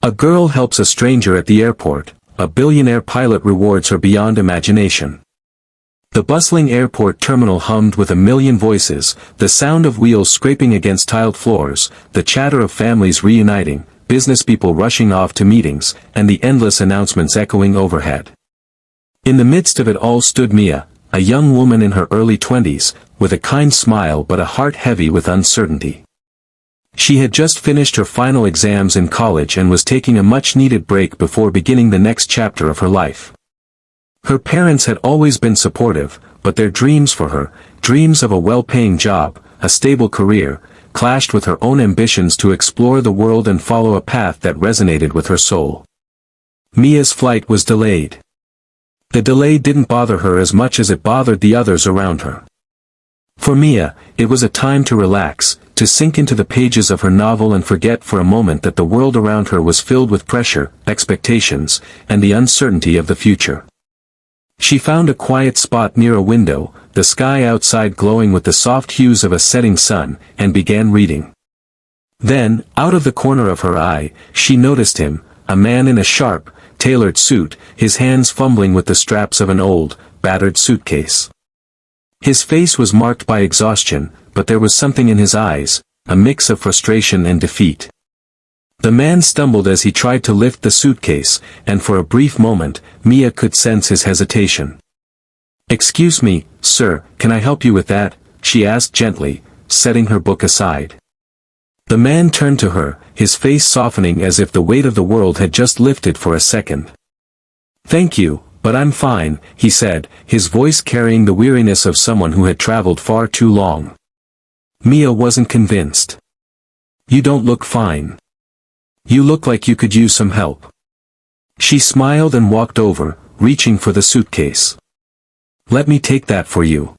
A girl helps a stranger at the airport. A billionaire pilot rewards her beyond imagination. The bustling airport terminal hummed with a million voices, the sound of wheels scraping against tiled floors, the chatter of families reuniting, business people rushing off to meetings, and the endless announcements echoing overhead. In the midst of it all stood Mia, a young woman in her early 20s, with a kind smile but a heart heavy with uncertainty. She had just finished her final exams in college and was taking a much-needed break before beginning the next chapter of her life. Her parents had always been supportive, but their dreams for her, dreams of a well-paying job, a stable career, clashed with her own ambitions to explore the world and follow a path that resonated with her soul. Mia's flight was delayed. The delay didn't bother her as much as it bothered the others around her. For Mia, it was a time to relax, to sink into the pages of her novel and forget for a moment that the world around her was filled with pressure, expectations, and the uncertainty of the future. She found a quiet spot near a window, the sky outside glowing with the soft hues of a setting sun, and began reading. Then, out of the corner of her eye, she noticed him, a man in a sharp, tailored suit, his hands fumbling with the straps of an old, battered suitcase. His face was marked by exhaustion, but there was something in his eyes, a mix of frustration and defeat. The man stumbled as he tried to lift the suitcase, and for a brief moment, Mia could sense his hesitation. "Excuse me, sir, can I help you with that?" she asked gently, setting her book aside. The man turned to her, his face softening as if the weight of the world had just lifted for a second. "Thank you, but I'm fine," he said, his voice carrying the weariness of someone who had traveled far too long. Mia wasn't convinced. "You don't look fine. You look like you could use some help." She smiled and walked over, reaching for the suitcase. "Let me take that for you."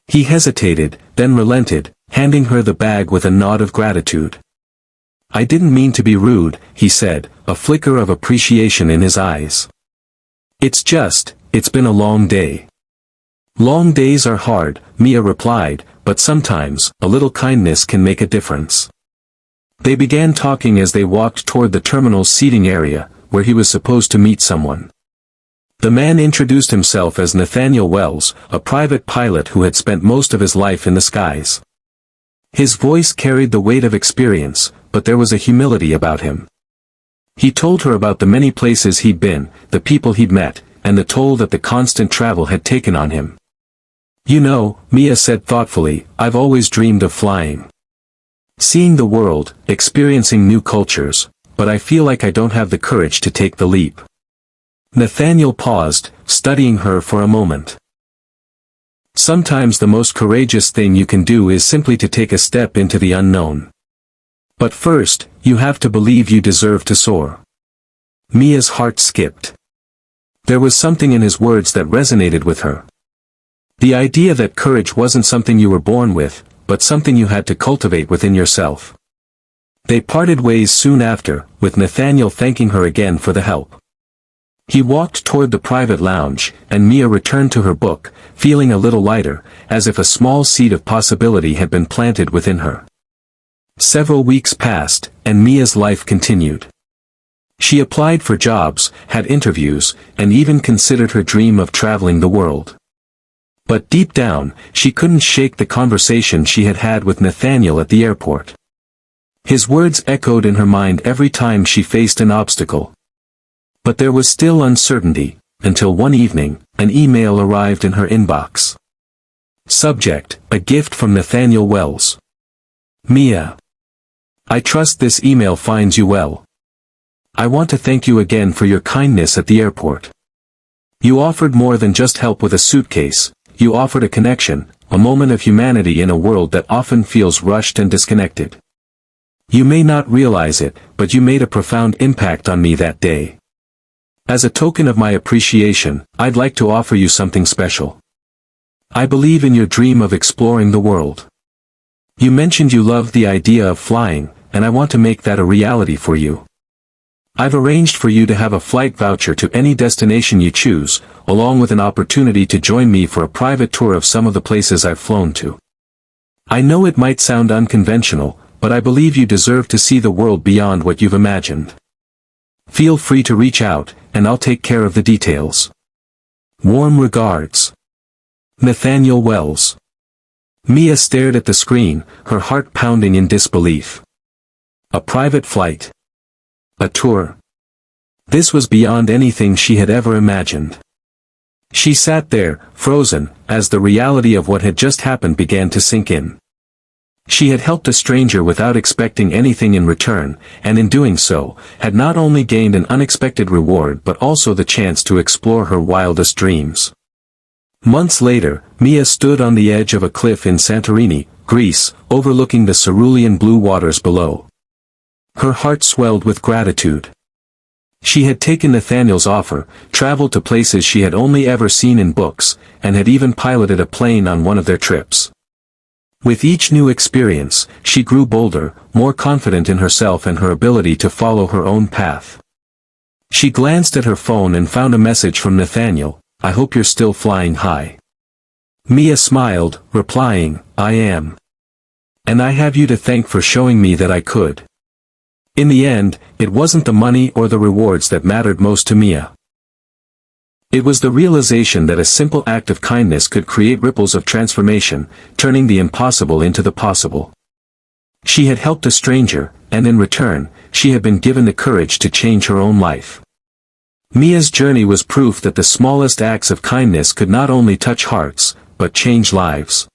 He hesitated, then relented, handing her the bag with a nod of gratitude. "I didn't mean to be rude," he said, a flicker of appreciation in his eyes. It's been a long day." "Long days are hard," Mia replied, "but sometimes, a little kindness can make a difference." They began talking as they walked toward the terminal's seating area, where he was supposed to meet someone. The man introduced himself as Nathaniel Wells, a private pilot who had spent most of his life in the skies. His voice carried the weight of experience, but there was a humility about him. He told her about the many places he'd been, the people he'd met, and the toll that the constant travel had taken on him. "You know," Mia said thoughtfully, "I've always dreamed of flying. Seeing the world, experiencing new cultures, but I feel like I don't have the courage to take the leap." Nathaniel paused, studying her for a moment. "Sometimes the most courageous thing you can do is simply to take a step into the unknown. But first, you have to believe you deserve to soar." Mia's heart skipped. There was something in his words that resonated with her. The idea that courage wasn't something you were born with, but something you had to cultivate within yourself. They parted ways soon after, with Nathaniel thanking her again for the help. He walked toward the private lounge, and Mia returned to her book, feeling a little lighter, as if a small seed of possibility had been planted within her. Several weeks passed, and Mia's life continued. She applied for jobs, had interviews, and even considered her dream of traveling the world. But deep down, she couldn't shake the conversation she had had with Nathaniel at the airport. His words echoed in her mind every time she faced an obstacle. But there was still uncertainty, until one evening, an email arrived in her inbox. Subject: a gift from Nathaniel Wells. Mia. I trust this email finds you well. I want to thank you again for your kindness at the airport. You offered more than just help with a suitcase, you offered a connection, a moment of humanity in a world that often feels rushed and disconnected. You may not realize it, but you made a profound impact on me that day. As a token of my appreciation, I'd like to offer you something special. I believe in your dream of exploring the world. You mentioned you loved the idea of flying, and I want to make that a reality for you. I've arranged for you to have a flight voucher to any destination you choose, along with an opportunity to join me for a private tour of some of the places I've flown to. I know it might sound unconventional, but I believe you deserve to see the world beyond what you've imagined. Feel free to reach out, and I'll take care of the details. Warm regards. Nathaniel Wells. Mia stared at the screen, her heart pounding in disbelief. A private flight. A tour. This was beyond anything she had ever imagined. She sat there, frozen, as the reality of what had just happened began to sink in. She had helped a stranger without expecting anything in return, and in doing so, had not only gained an unexpected reward but also the chance to explore her wildest dreams. Months later, Mia stood on the edge of a cliff in Santorini, Greece, overlooking the cerulean blue waters below. Her heart swelled with gratitude. She had taken Nathaniel's offer, traveled to places she had only ever seen in books, and had even piloted a plane on one of their trips. With each new experience, she grew bolder, more confident in herself and her ability to follow her own path. She glanced at her phone and found a message from Nathaniel, "I hope you're still flying high." Mia smiled, replying, "I am. And I have you to thank for showing me that I could." In the end, it wasn't the money or the rewards that mattered most to Mia. It was the realization that a simple act of kindness could create ripples of transformation, turning the impossible into the possible. She had helped a stranger, and in return, she had been given the courage to change her own life. Mia's journey was proof that the smallest acts of kindness could not only touch hearts, but change lives.